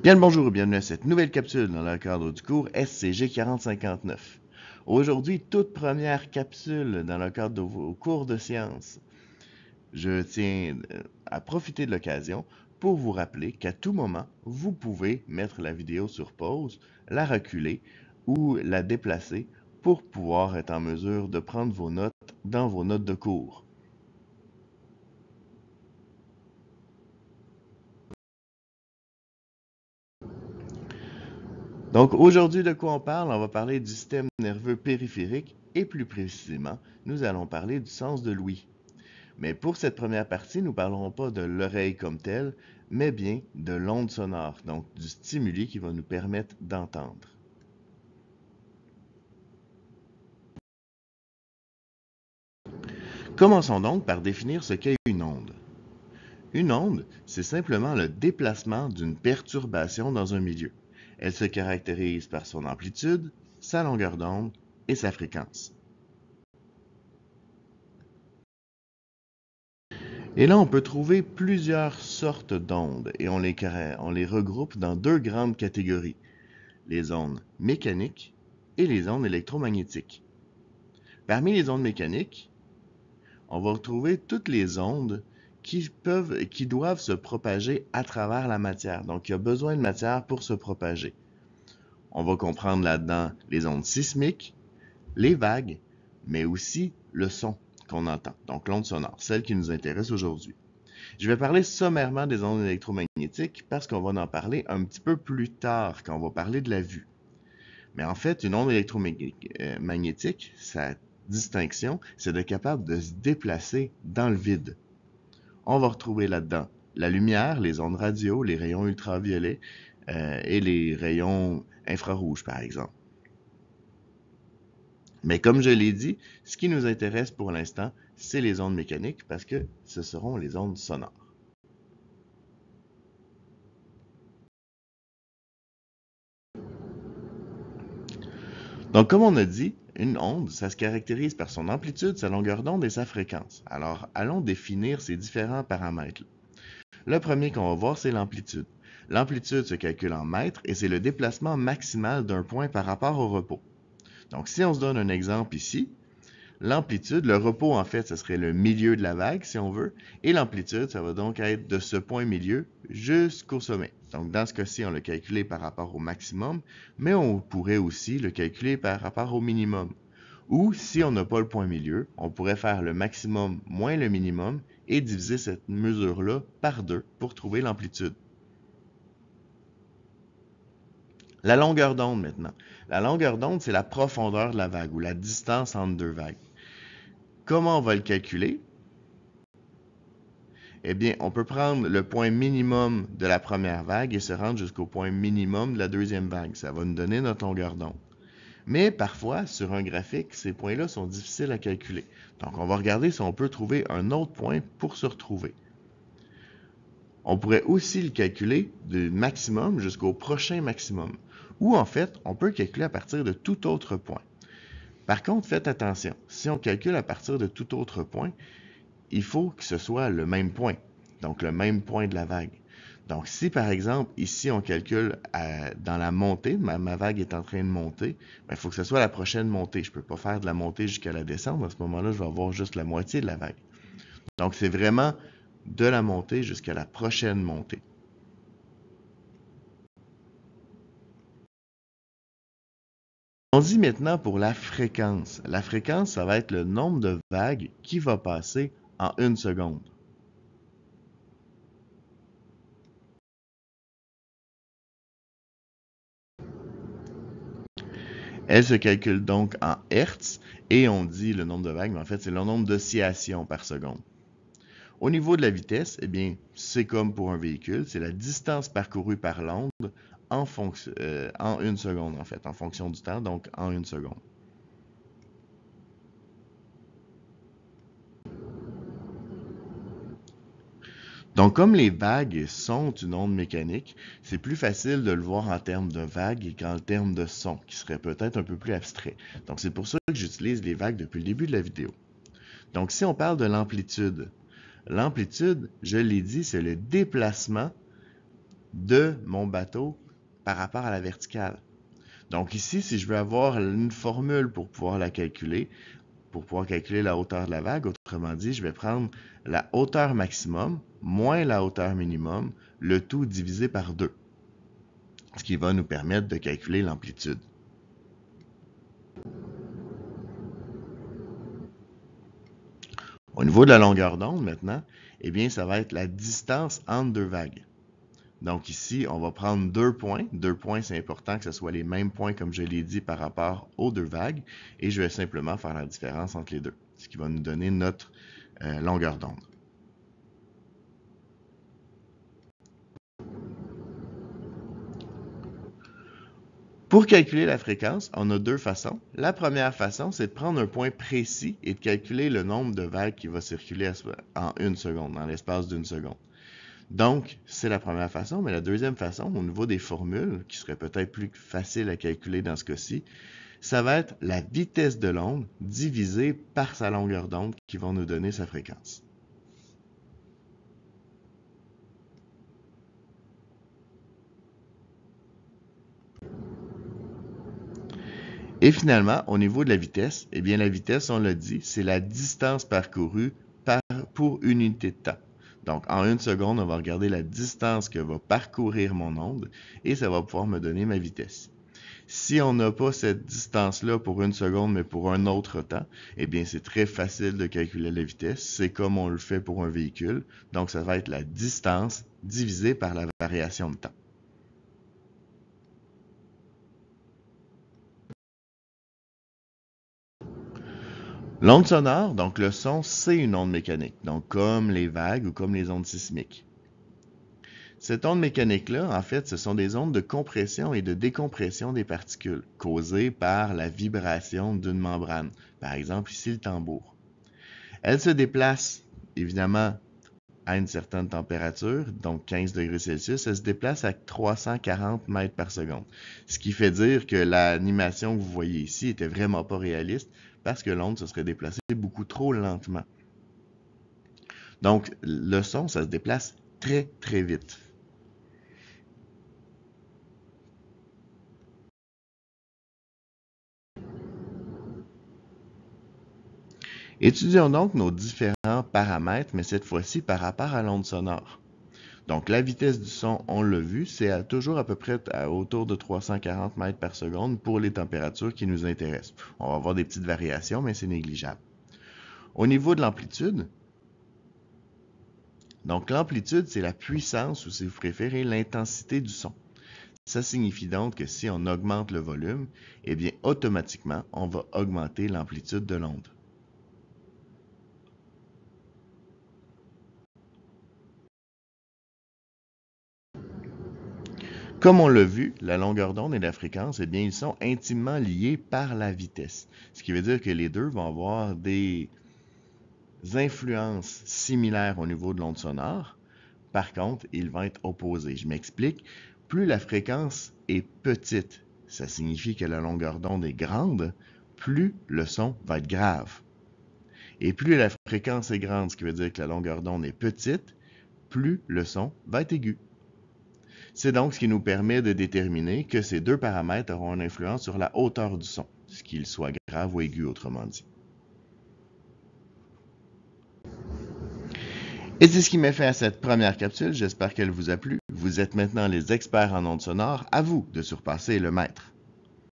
Bien le bonjour et bienvenue à cette nouvelle capsule dans le cadre du cours SCG 4059. Aujourd'hui, toute première capsule dans le cadre de vos cours de sciences. Je tiens à profiter de l'occasion pour vous rappeler qu'à tout moment, vous pouvez mettre la vidéo sur pause, la reculer ou la déplacer pour pouvoir être en mesure de prendre vos notes dans vos notes de cours. Donc aujourd'hui, de quoi on parle? On va parler du système nerveux périphérique et plus précisément, nous allons parler du sens de l'ouïe. Mais pour cette première partie, nous ne parlerons pas de l'oreille comme telle, mais bien de l'onde sonore, donc du stimuli qui va nous permettre d'entendre. Commençons donc par définir ce qu'est une onde. Une onde, c'est simplement le déplacement d'une perturbation dans un milieu. Elle se caractérise par son amplitude, sa longueur d'onde et sa fréquence. Et là, on peut trouver plusieurs sortes d'ondes et on les regroupe dans deux grandes catégories, les ondes mécaniques et les ondes électromagnétiques. Parmi les ondes mécaniques, on va retrouver toutes les ondes qui doivent se propager à travers la matière. Donc, il y a besoin de matière pour se propager. On va comprendre là-dedans les ondes sismiques, les vagues, mais aussi le son qu'on entend, donc l'onde sonore, celle qui nous intéresse aujourd'hui. Je vais parler sommairement des ondes électromagnétiques parce qu'on va en parler un petit peu plus tard quand on va parler de la vue. Mais en fait, une onde électromagnétique, sa distinction, c'est d'être capable de se déplacer dans le vide. On va retrouver là-dedans la lumière, les ondes radio, les rayons ultraviolets et les rayons infrarouges, par exemple. Mais comme je l'ai dit, ce qui nous intéresse pour l'instant, c'est les ondes mécaniques parce que ce seront les ondes sonores. Donc, comme on a dit, une onde, ça se caractérise par son amplitude, sa longueur d'onde et sa fréquence. Alors, allons définir ces différents paramètres. Le premier qu'on va voir, c'est l'amplitude. L'amplitude se calcule en mètres et c'est le déplacement maximal d'un point par rapport au repos. Donc, si on se donne un exemple ici, l'amplitude, le repos en fait, ce serait le milieu de la vague si on veut, et l'amplitude, ça va donc être de ce point milieu jusqu'au sommet. Donc dans ce cas-ci, on l'a calculé par rapport au maximum, mais on pourrait aussi le calculer par rapport au minimum. Ou si on n'a pas le point milieu, on pourrait faire le maximum moins le minimum et diviser cette mesure-là par 2 pour trouver l'amplitude. La longueur d'onde maintenant. La longueur d'onde, c'est la profondeur de la vague ou la distance entre deux vagues. Comment on va le calculer? Eh bien, on peut prendre le point minimum de la première vague et se rendre jusqu'au point minimum de la deuxième vague. Ça va nous donner notre longueur d'onde. Mais parfois, sur un graphique, ces points-là sont difficiles à calculer. Donc, on va regarder si on peut trouver un autre point pour se retrouver. On pourrait aussi le calculer du maximum jusqu'au prochain maximum. Ou en fait, on peut le calculer à partir de tout autre point. Par contre, faites attention. Si on calcule à partir de tout autre point, il faut que ce soit le même point, donc le même point de la vague. Donc si par exemple, ici on calcule dans la montée, ma vague est en train de monter, il faut que ce soit la prochaine montée. Je ne peux pas faire de la montée jusqu'à la descente, à ce moment-là, je vais avoir juste la moitié de la vague. Donc c'est vraiment de la montée jusqu'à la prochaine montée. On dit maintenant pour la fréquence. La fréquence, ça va être le nombre de vagues qui va passer en une seconde. Elle se calcule donc en Hertz et on dit le nombre de vagues, mais en fait, c'est le nombre d'oscillations par seconde. Au niveau de la vitesse, eh bien, c'est comme pour un véhicule, c'est la distance parcourue par l'onde en une seconde, en fait, en fonction du temps, donc en une seconde. Donc, comme les vagues sont une onde mécanique, c'est plus facile de le voir en termes de vagues qu'en termes de son, qui serait peut-être un peu plus abstrait. Donc, c'est pour ça que j'utilise les vagues depuis le début de la vidéo. Donc, si on parle de l'amplitude, je l'ai dit, c'est le déplacement de mon bateau par rapport à la verticale. Donc ici, si je veux avoir une formule pour pouvoir la calculer, pour pouvoir calculer la hauteur de la vague, autrement dit, je vais prendre la hauteur maximum moins la hauteur minimum, le tout divisé par 2, ce qui va nous permettre de calculer l'amplitude. Au niveau de la longueur d'onde maintenant, eh bien, ça va être la distance entre deux vagues. Donc ici, on va prendre 2 points. 2 points, c'est important que ce soit les mêmes points, comme je l'ai dit, par rapport aux deux vagues. Et je vais simplement faire la différence entre les deux, ce qui va nous donner notre longueur d'onde. Pour calculer la fréquence, on a deux façons. La première façon, c'est de prendre un point précis et de calculer le nombre de vagues qui va circuler en 1 seconde, dans l'espace d'1 seconde. Donc, c'est la première façon, mais la deuxième façon, au niveau des formules, qui serait peut-être plus facile à calculer dans ce cas-ci, ça va être la vitesse de l'onde divisée par sa longueur d'onde qui va nous donner sa fréquence. Et finalement, au niveau de la vitesse, eh bien la vitesse, on l'a dit, c'est la distance parcourue pour une unité de temps. Donc, en 1 seconde, on va regarder la distance que va parcourir mon onde et ça va pouvoir me donner ma vitesse. Si on n'a pas cette distance-là pour 1 seconde, mais pour un autre temps, eh bien, c'est très facile de calculer la vitesse. C'est comme on le fait pour un véhicule. Donc, ça va être la distance divisée par la variation de temps. L'onde sonore, donc le son, c'est une onde mécanique, donc comme les vagues ou comme les ondes sismiques. Cette onde mécanique-là, en fait, ce sont des ondes de compression et de décompression des particules, causées par la vibration d'une membrane, par exemple ici le tambour. Elle se déplace, évidemment, à une certaine température, donc 15 degrés Celsius, elle se déplace à 340 mètres par seconde. Ce qui fait dire que l'animation que vous voyez ici était vraiment pas réaliste parce que l'onde se serait déplacée beaucoup trop lentement. Donc, le son, ça se déplace très, très vite. Étudions donc nos différents paramètres, mais cette fois-ci par rapport à l'onde sonore. Donc, la vitesse du son, on l'a vu, c'est toujours à peu près autour de 340 mètres par seconde pour les températures qui nous intéressent. On va avoir des petites variations, mais c'est négligeable. Au niveau de l'amplitude, donc l'amplitude, c'est la puissance, ou si vous préférez, l'intensité du son. Ça signifie donc que si on augmente le volume, eh bien, automatiquement, on va augmenter l'amplitude de l'onde. Comme on l'a vu, la longueur d'onde et la fréquence, eh bien, ils sont intimement liés par la vitesse. Ce qui veut dire que les deux vont avoir des influences similaires au niveau de l'onde sonore. Par contre, ils vont être opposés. Je m'explique. Plus la fréquence est petite, ça signifie que la longueur d'onde est grande, plus le son va être grave. Et plus la fréquence est grande, ce qui veut dire que la longueur d'onde est petite, plus le son va être aigu. C'est donc ce qui nous permet de déterminer que ces deux paramètres auront une influence sur la hauteur du son, ce qu'il soit grave ou aigu autrement dit. Et c'est ce qui met fin à cette première capsule, j'espère qu'elle vous a plu. Vous êtes maintenant les experts en ondes sonores, à vous de surpasser le maître.